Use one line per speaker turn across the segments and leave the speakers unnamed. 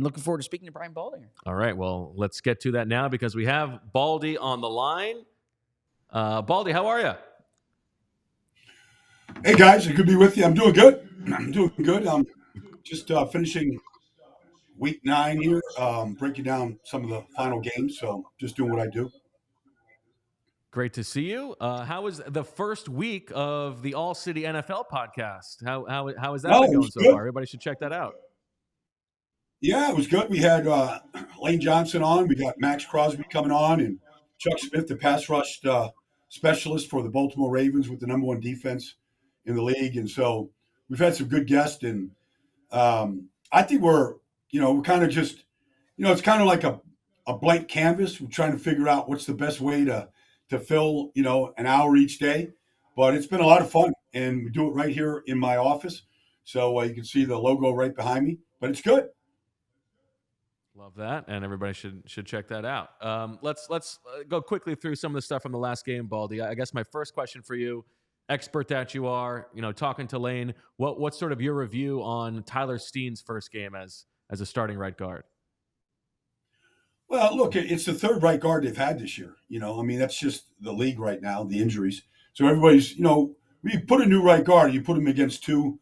and looking forward to speaking to Brian Baldinger.
All right, well, let's get to that now because we have Baldy on the line. Baldy, how are you?
Hey guys, it good to be with you. I'm doing good. I'm doing good. I'm just finishing week 9 here, breaking down some of the final games. So just doing what I do.
Great to see you. How was the first week of the All City NFL podcast? How has that been going so far? Everybody should check that out.
Yeah, it was good. We had Lane Johnson on. We got Max Crosby coming on, and Chuck Smith, the pass rush specialist for the Baltimore Ravens with the number 1 defense in the league. And so we've had some good guests, and I think we're kind of just, it's kind of like a blank canvas. We're trying to figure out what's the best way to fill, an hour each day. But it's been a lot of fun, and we do it right here in my office. So you can see the logo right behind me, but it's good.
Love that, and everybody should check that out. Let's go quickly through some of the stuff from the last game, Baldy. I guess my first question for you, expert that you are, talking to Lane, what's sort of your review on Tyler Steen's first game as a starting right guard?
Well, look, it's the 3rd right guard they've had this year. That's just the league right now, the injuries. So everybody's, when you put a new right guard, you put him against 2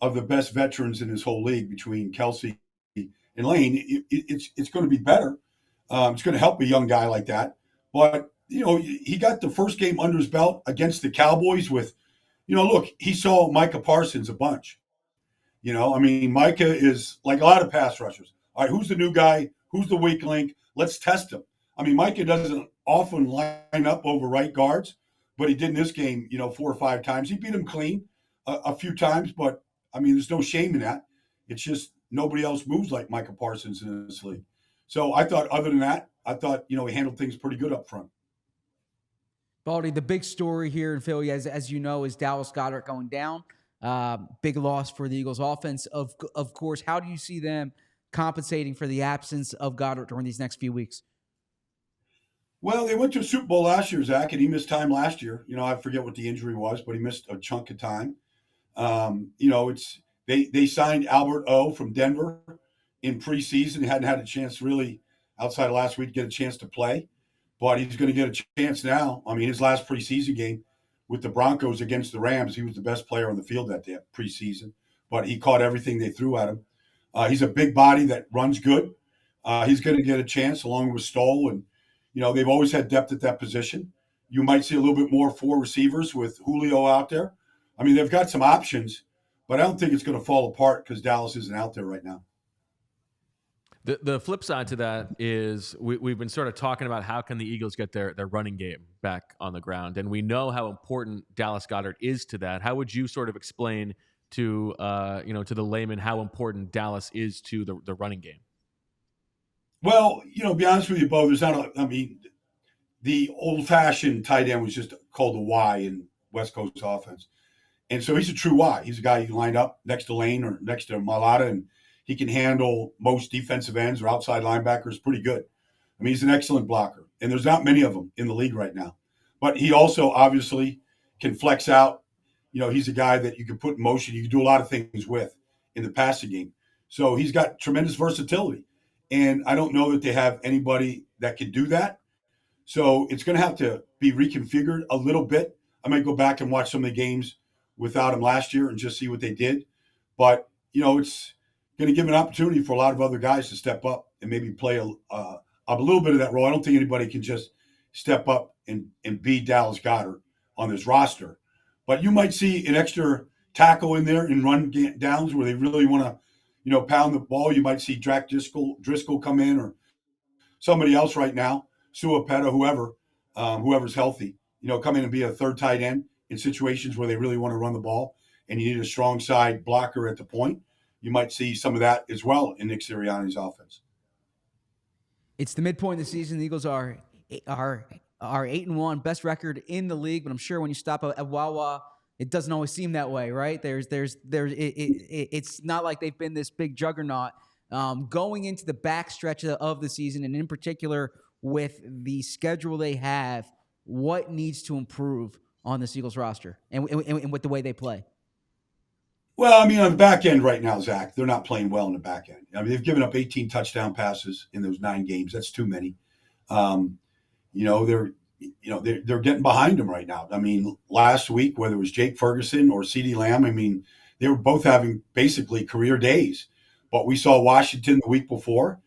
of the best veterans in this whole league between Kelsey and Lane. It's going to be better. It's going to help a young guy like that. But, he got the first game under his belt against the Cowboys with, look, he saw Micah Parsons a bunch. Micah is like a lot of pass rushers. All right, who's the new guy? Who's the weak link? Let's test him. Micah doesn't often line up over right guards, but he did in this game, 4 or 5 times. He beat him clean a few times, but, there's no shame in that. It's just nobody else moves like Micah Parsons in this league. So I thought, other than that, he handled things pretty good up front.
Baldy, the big story here in Philly, as you know, is Dallas Goedert going down. Big loss for the Eagles offense. Of course, how do you see them compensating for the absence of Goddard during these next few weeks?
Well, they went to a Super Bowl last year, Zach, and he missed time last year. I forget what the injury was, but he missed a chunk of time. They signed Albert O from Denver in preseason. He hadn't had a chance really outside of last week to get a chance to play, but he's going to get a chance now. His last preseason game with the Broncos against the Rams, he was the best player on the field that day preseason, but he caught everything they threw at him. He's a big body that runs good. He's going to get a chance along with Stoll. And, they've always had depth at that position. You might see a little bit more 4 receivers with Julio out there. They've got some options, but I don't think it's going to fall apart because Dallas isn't out there right now.
The flip side to that is we've been sort of talking about how can the Eagles get their running game back on the ground. And we know how important Dallas Goedert is to that. How would you sort of explain to to the layman how important Dallas is to the running game?
Well, to be honest with you, Bo, there's not the old-fashioned tight end was just called a Y in West Coast offense. And so he's a true Y. He's a guy you line up next to Lane or next to Malata, and he can handle most defensive ends or outside linebackers pretty good. He's an excellent blocker, and there's not many of them in the league right now. But he also obviously can flex out. He's a guy that you can put in motion. You can do a lot of things with in the passing game. So he's got tremendous versatility. And I don't know that they have anybody that can do that. So it's going to have to be reconfigured a little bit. I might go back and watch some of the games without him last year and just see what they did. But, it's going to give an opportunity for a lot of other guys to step up and maybe play a little bit of that role. I don't think anybody can just step up and be Dallas Goedert on this roster. But you might see an extra tackle in there in run downs where they really want to, pound the ball. You might see Drac Driscoll come in or somebody else right now, Suapeta, whoever's healthy, come in and be a 3rd tight end in situations where they really want to run the ball and you need a strong side blocker at the point. You might see some of that as well in Nick Sirianni's offense.
It's the midpoint of the season. The Eagles are 8-1, best record in the league. But I'm sure when you stop at Wawa, it doesn't always seem that way, right? It's not like they've been this big juggernaut going into the back stretch of the season, and in particular with the schedule they have. What needs to improve on this Eagles roster and with the way they play?
Well, I mean, on the back end right now, Zach, they're not playing well in the back end. I mean, they've given up 18 touchdown passes in those 9 games. That's too many. Um, you know, they're getting behind them right now. I mean, last week, whether it was Jake Ferguson or CeeDee Lamb, I mean, they were both having basically career days. But we saw Washington the week before.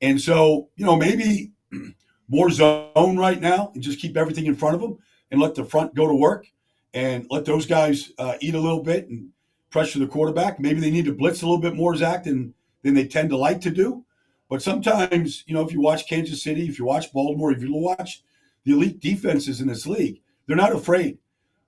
And so, maybe more zone right now and just keep everything in front of them and let the front go to work and let those guys eat a little bit and pressure the quarterback. Maybe they need to blitz a little bit more, Zach, than they tend to like to do. But sometimes, if you watch Kansas City, if you watch Baltimore, if you watch the elite defenses in this league, they're not afraid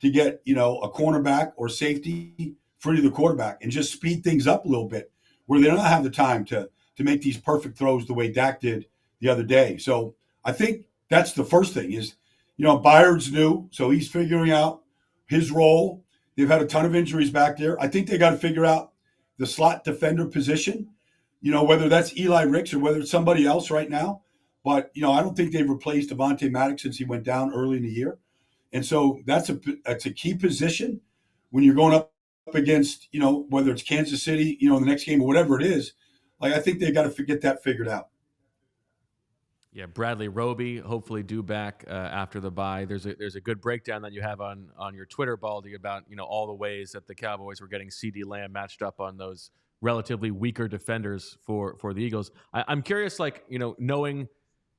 to get, a cornerback or safety free to the quarterback and just speed things up a little bit where they don't have the time to make these perfect throws the way Dak did the other day. So I think that's the first thing is, Byard's new, so he's figuring out his role. They've had a ton of injuries back there. I think they got to figure out the slot defender position, whether that's Eli Ricks or whether it's somebody else right now. But, I don't think they've replaced Devontae Maddox since he went down early in the year. And so that's a key position when you're going up against, whether it's Kansas City, the next game or whatever it is. Like, I think they've got to get that figured out.
Yeah, Bradley Roby hopefully due back after the bye. There's a good breakdown that you have on your Twitter, Baldy, about all the ways that the Cowboys were getting CeeDee Lamb matched up on those relatively weaker defenders for the Eagles. I'm curious, knowing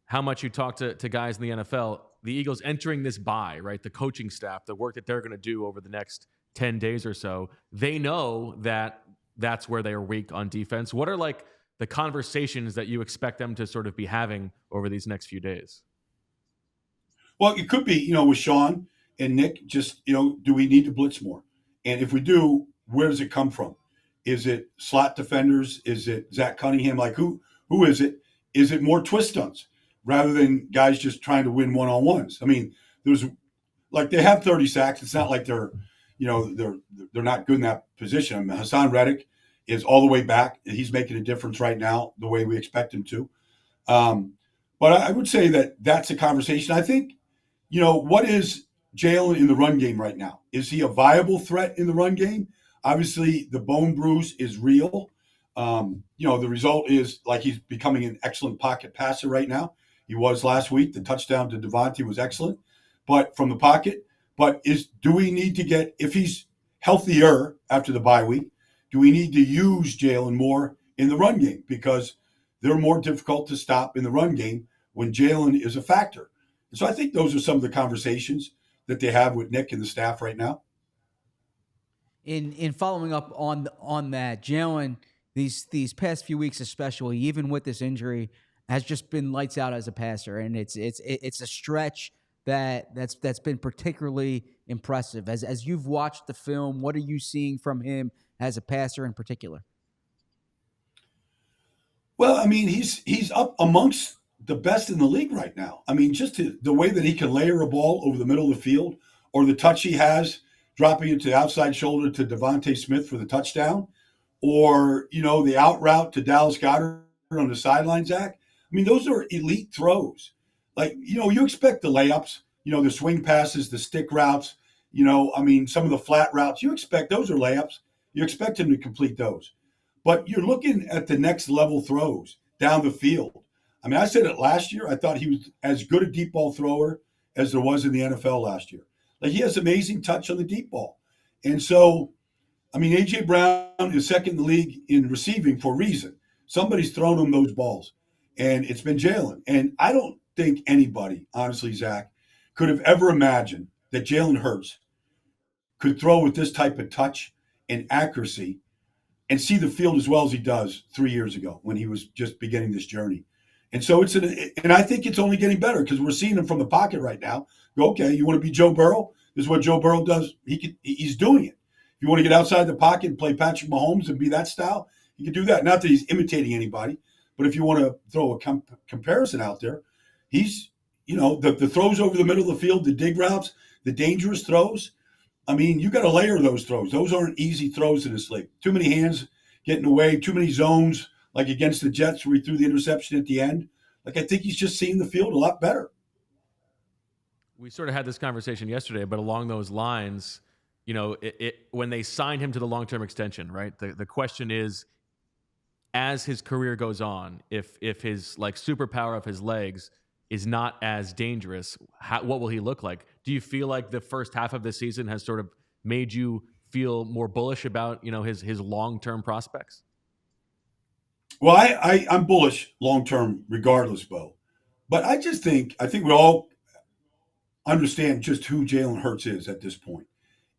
how much you talk to guys in the NFL, the Eagles entering this bye, right? The coaching staff, the work that they're going to do over the next 10 days or so, they know that that's where they are weak on defense. What are the conversations that you expect them to sort of be having over these next few days?
Well, it could be, with Sean and Nick, just, do we need to blitz more? And if we do, where does it come from? Is it slot defenders? Is it Zach Cunningham? Like, who is it? Is it more twist stunts rather than guys just trying to win one-on-ones? I mean, they have 30 sacks. It's not like they're not good in that position. I mean, Hassan Reddick is all the way back. He's making a difference right now, the way we expect him to. But I would say that's a conversation. I think, what is Jalen in the run game right now? Is he a viable threat in the run game? Obviously, the bone bruise is real. The result is he's becoming an excellent pocket passer right now. He was last week. The touchdown to Devontae was excellent, but from the pocket. But do we need to get, if he's healthier after the bye week, do we need to use Jalen more in the run game? Because they're more difficult to stop in the run game when Jalen is a factor. And so I think those are some of the conversations that they have with Nick and the staff right now.
In following up on that, Jalen, these past few weeks especially, even with this injury, has just been lights out as a passer, and it's a stretch that's been particularly impressive. As you've watched the film, what are you seeing from him as a passer in particular?
Well, I mean, he's up amongst the best in the league right now. I mean, just the way that he can layer a ball over the middle of the field, or the touch he has dropping it to the outside shoulder to Devontae Smith for the touchdown, or the out route to Dallas Goedert on the sideline, Zach. I mean, those are elite throws. You expect the layups, the swing passes, the stick routes, some of the flat routes. You expect those are layups. You expect him to complete those. But you're looking at the next level throws down the field. I mean, I said it last year. I thought he was as good a deep ball thrower as there was in the NFL last year. He has amazing touch on the deep ball. And so, I mean, A.J. Brown is second in the league in receiving for a reason. Somebody's thrown him those balls, and it's been Jalen. And I don't think anybody, honestly, Zach, could have ever imagined that Jalen Hurts could throw with this type of touch and accuracy and see the field as well as he does 3 years ago when he was just beginning this journey. And so and I think it's only getting better because we're seeing him from the pocket right now. Go, okay, you want to be Joe Burrow? This is what Joe Burrow does. He's doing it. If you want to get outside the pocket and play Patrick Mahomes and be that style, you can do that. Not that he's imitating anybody, but if you want to throw a comparison out there, he's, the throws over the middle of the field, the dig routes, the dangerous throws. I mean, you got to layer those throws. Those aren't easy throws in this league. Too many hands getting away, too many zones, like against the Jets where he threw the interception at the end. I think he's just seeing the field a lot better.
We sort of had this conversation yesterday, but along those lines, when they signed him to the long-term extension, right? The question is, as his career goes on, if his like superpower of his legs is not as dangerous, what will he look like? Do you feel like the first half of the season has sort of made you feel more bullish about his long-term prospects?
Well, I'm bullish long-term regardless, Bo. But I think we all understand just who Jalen Hurts is at this point,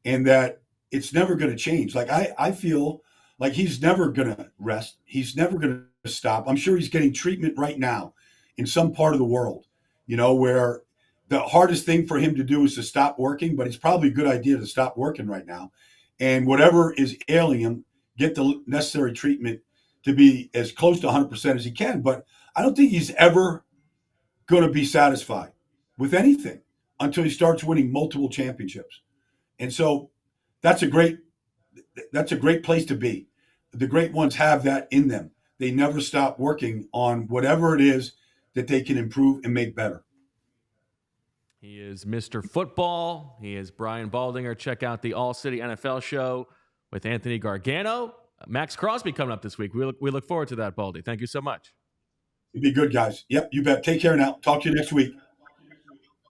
and that it's never going to change. Like I feel like he's never going to rest. He's never going to stop. I'm sure he's getting treatment right now in some part of the world, where the hardest thing for him to do is to stop working, but it's probably a good idea to stop working right now. And whatever is ailing him, get the necessary treatment to be as close to 100% as he can. But I don't think he's ever going to be satisfied with anything until he starts winning multiple championships. And so that's a great place to be. The great ones have that in them. They never stop working on whatever it is that they can improve and make better.
He is Mr. Football. He is Brian Baldinger. Check out the All City NFL show with Anthony Gargano. Max Crosby coming up this week. We look forward to that, Baldy. Thank you so much.
It'd be good, guys. Yep, you bet. Take care now. Talk to you next week.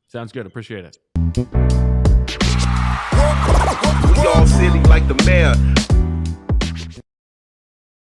Sounds good. Appreciate it.
We all city like the mayor.